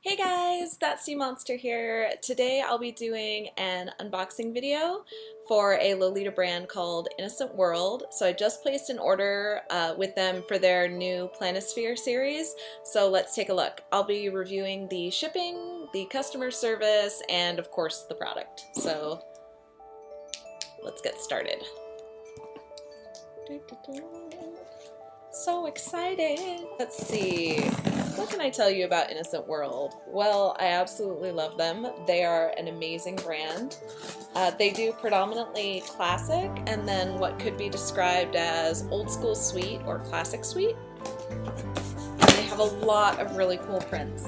Hey guys, that's Sea Monster here. Today I'll be doing an unboxing video for a Lolita brand called Innocent World. So I just placed an order with them for their new Planisphere series. So let's take a look. I'll be reviewing the shipping, the customer service, and of course the product. So let's get started. So excited! Let's see, what can I tell you about Innocent World? Well, I absolutely love them. They are an amazing brand. They do predominantly classic and then what could be described as old school sweet or classic sweet. And they have a lot of really cool prints.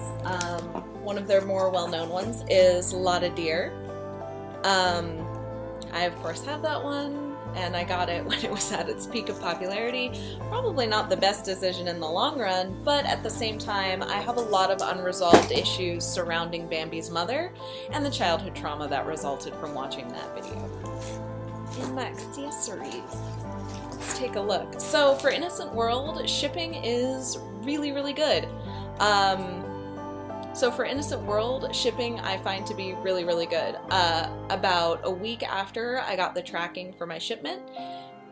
One of their more well-known ones is Lotta Deer. I of course have that one. And I got it when it was at its peak of popularity. Probably not the best decision in the long run, but at the same time, I have a lot of unresolved issues surrounding Bambi's mother and the childhood trauma that resulted from watching that video. In my accessories, let's take a look. So for Innocent World, shipping is really good. So for Innocent World, shipping I find to be really good. About a week after I got the tracking for my shipment,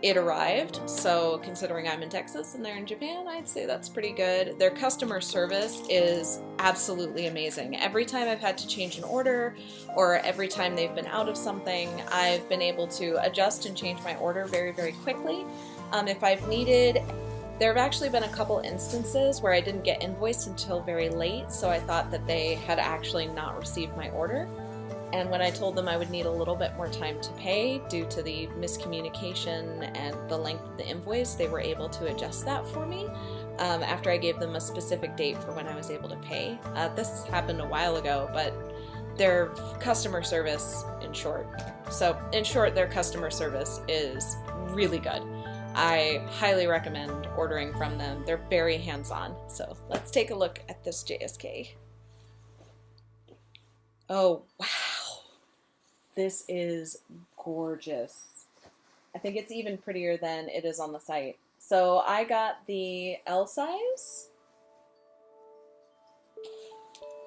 it arrived. So considering I'm in Texas and they're in Japan, I'd say that's pretty good. Their customer service is absolutely amazing. Every time I've had to change an order or every time they've been out of something, I've been able to adjust and change my order very quickly. If I've needed There have actually been a couple instances where I didn't get invoiced until very late, so I thought that they had actually not received my order. And when I told them I would need a little bit more time to pay due to the miscommunication and the length of the invoice, they were able to adjust that for me after I gave them a specific date for when I was able to pay. This happened a while ago, but their customer service, in short. So, in short, their customer service is really good. I highly recommend ordering from them. They're very hands-on. So let's take a look at this JSK. Oh, wow. This is gorgeous. I think it's even prettier than it is on the site. So I got the L size.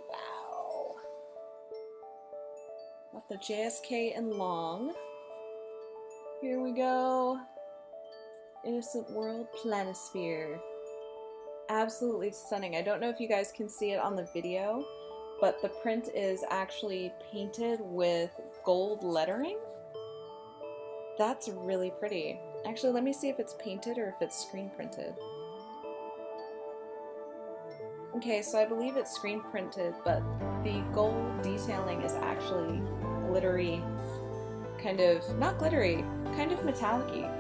Wow. Got the JSK in long. Here we go. Innocent World Planisphere. Absolutely stunning. I don't know if you guys can see it on the video, but the print is actually painted with gold lettering. That's really pretty. Actually, let me see if it's painted or if it's screen printed. Okay, so I believe it's screen printed, but the gold detailing is actually glittery, kind of, not glittery, kind of metallic-y.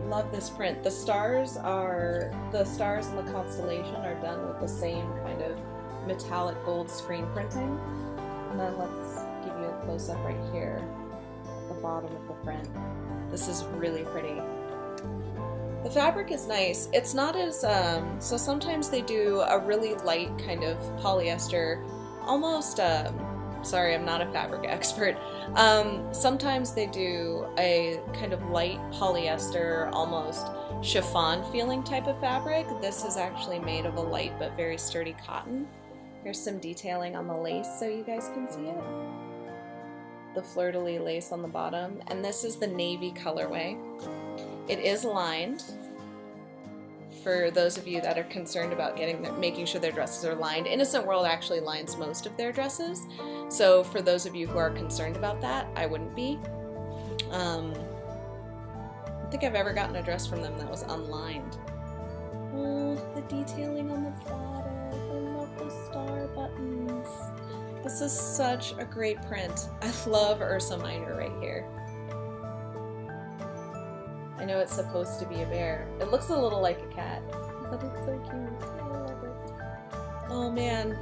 Love this print. The stars and the constellation are done with the same kind of metallic gold screen printing. And then let's give you a close-up right here at the bottom of the print. This is really pretty. The fabric is nice. It's not as, so sometimes they do a really light kind of polyester, almost, sorry, I'm not a fabric expert. Sometimes they do a kind of light polyester, almost chiffon feeling type of fabric. This is actually made of a light but very sturdy cotton. Here's some detailing on the lace so you guys can see it. The fleur-de-lis lace on the bottom. And this is the navy colorway. It is lined. For those of you that are concerned about making sure their dresses are lined. Innocent World actually lines most of their dresses, so for those of you who are concerned about that, I wouldn't be. I don't think I've ever gotten a dress from them that was unlined. Oh, the detailing on the bodice. I love the star buttons. This is such a great print. I love Ursa Minor right here. I know it's supposed to be a bear. It looks a little like a cat, but it's so cute. I love it. Oh man,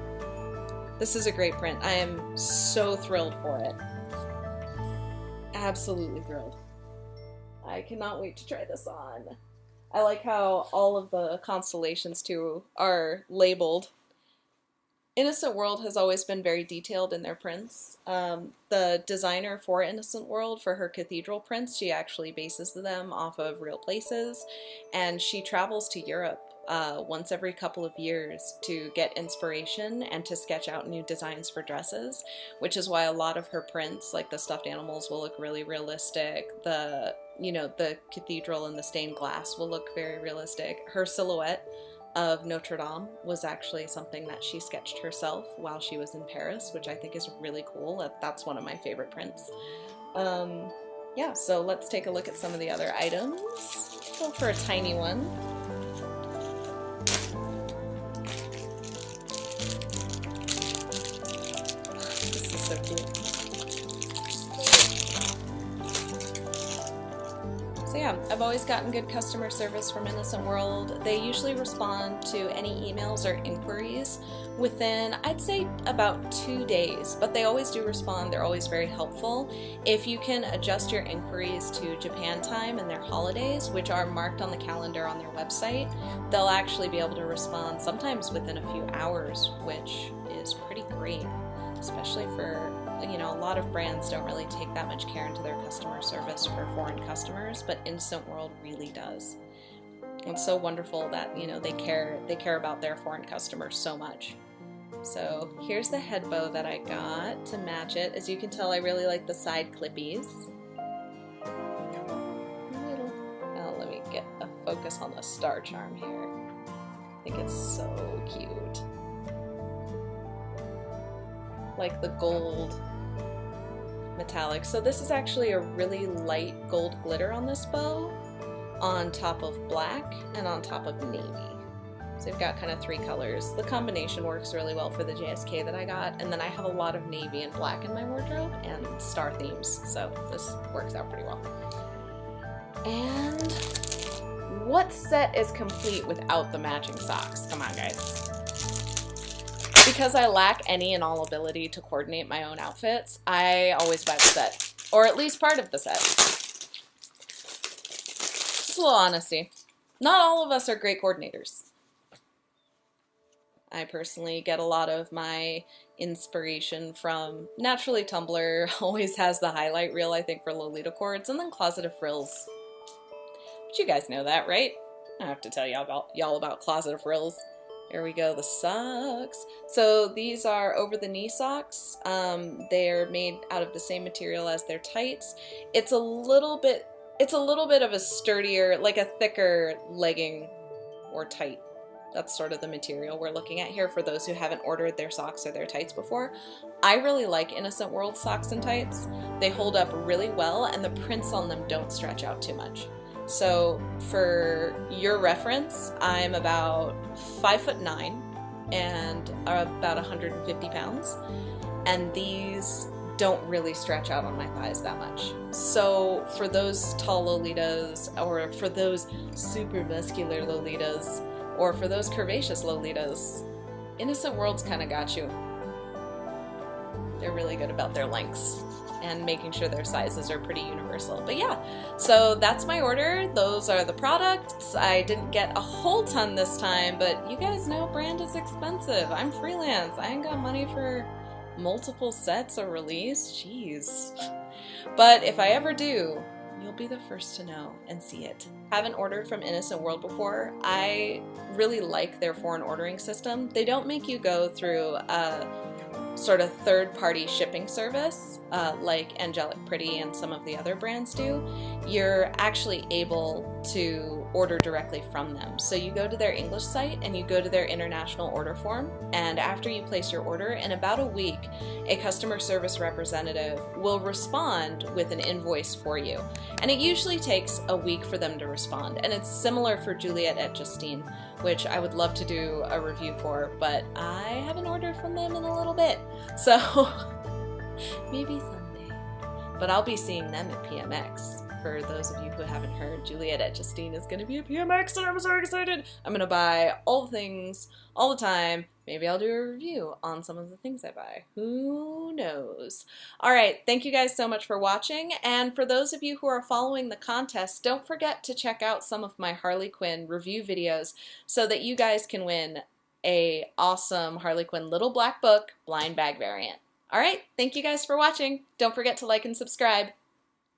this is a great print. I am so thrilled for it. Absolutely thrilled. I cannot wait to try this on. I like how all of the constellations too are labeled. Innocent World has always been very detailed in their prints. The designer for Innocent World, for her cathedral prints, she actually bases them off of real places, and she travels to Europe once every couple of years to get inspiration and to sketch out new designs for dresses, which is why a lot of her prints, like the stuffed animals, will look really realistic. The cathedral and the stained glass will look very realistic. Her silhouette of Notre Dame was actually something that she sketched herself while she was in Paris, which I think is really cool. That's one of my favorite prints. Yeah, so let's take a look at some of the other items. Go for a tiny one. This is so cute. So yeah, I've always gotten good customer service from Innocent World. They usually respond to any emails or inquiries within, I'd say, about 2 days, but they always do respond. They're always very helpful. If you can adjust your inquiries to Japan time and their holidays, which are marked on the calendar on their website, they'll actually be able to respond sometimes within a few hours, which is pretty great, especially for, a lot of brands don't really take that much care into their customer service for foreign customers, but Innocent World really does. It's so wonderful that, they care about their foreign customers so much. So here's the head bow that I got to match it. As you can tell, I really like the side clippies. Oh, let me get a focus on the star charm here. I think it's so cute. Like the gold metallic. So this is actually a really light gold glitter on this bow, on top of black and on top of navy. So you've got kind of 3 colors. The combination works really well for the JSK that I got, and then I have a lot of navy and black in my wardrobe and star themes, so this works out pretty well. And what set is complete without the matching socks? Come on, guys. Because I lack any and all ability to coordinate my own outfits, I always buy the set, or at least part of the set. Just a little honesty. Not all of us are great coordinators. I personally get a lot of my inspiration from, naturally, Tumblr always has the highlight reel, I think, for Lolita cords, and then Closet of Frills. But you guys know that, right? I don't have to tell y'all about Closet of Frills. Here we go, the socks. So these are over-the-knee socks. They're made out of the same material as their tights. It's a little bit of a sturdier, like a thicker legging or tight. That's sort of the material we're looking at here for those who haven't ordered their socks or their tights before. I really like Innocent World socks and tights. They hold up really well, and the prints on them don't stretch out too much. So for your reference, I'm about 5'9" and about 150 pounds, and these don't really stretch out on my thighs that much. So for those tall Lolitas, or for those super muscular Lolitas, or for those curvaceous Lolitas, Innocent World's kind of got you. They're really good about their lengths and making sure their sizes are pretty universal. But yeah, so that's my order. Those are the products. I didn't get a whole ton this time, but you guys know brand is expensive. I'm freelance. I ain't got money for multiple sets or release. Jeez. But if I ever do, you'll be the first to know and see it. Haven't ordered from Innocent World before. I really like their foreign ordering system. They don't make you go through a sort of third-party shipping service like Angelic Pretty and some of the other brands do. You're actually able to order directly from them. So you go to their English site and you go to their international order form, and after you place your order, in about a week, a customer service representative will respond with an invoice for you. And it usually takes a week for them to respond. And it's similar for Juliet et Justine, which I would love to do a review for, but I haven't ordered from them in a little bit. So maybe someday. But I'll be seeing them at PMX. For those of you who haven't heard, Juliet et Justine is going to be at PMX, and I'm so excited! I'm going to buy all the things, all the time. Maybe I'll do a review on some of the things I buy. Who knows? Alright, thank you guys so much for watching, and for those of you who are following the contest, don't forget to check out some of my Harley Quinn review videos so that you guys can win a awesome Harley Quinn Little Black Book blind bag variant. Alright, thank you guys for watching. Don't forget to like and subscribe.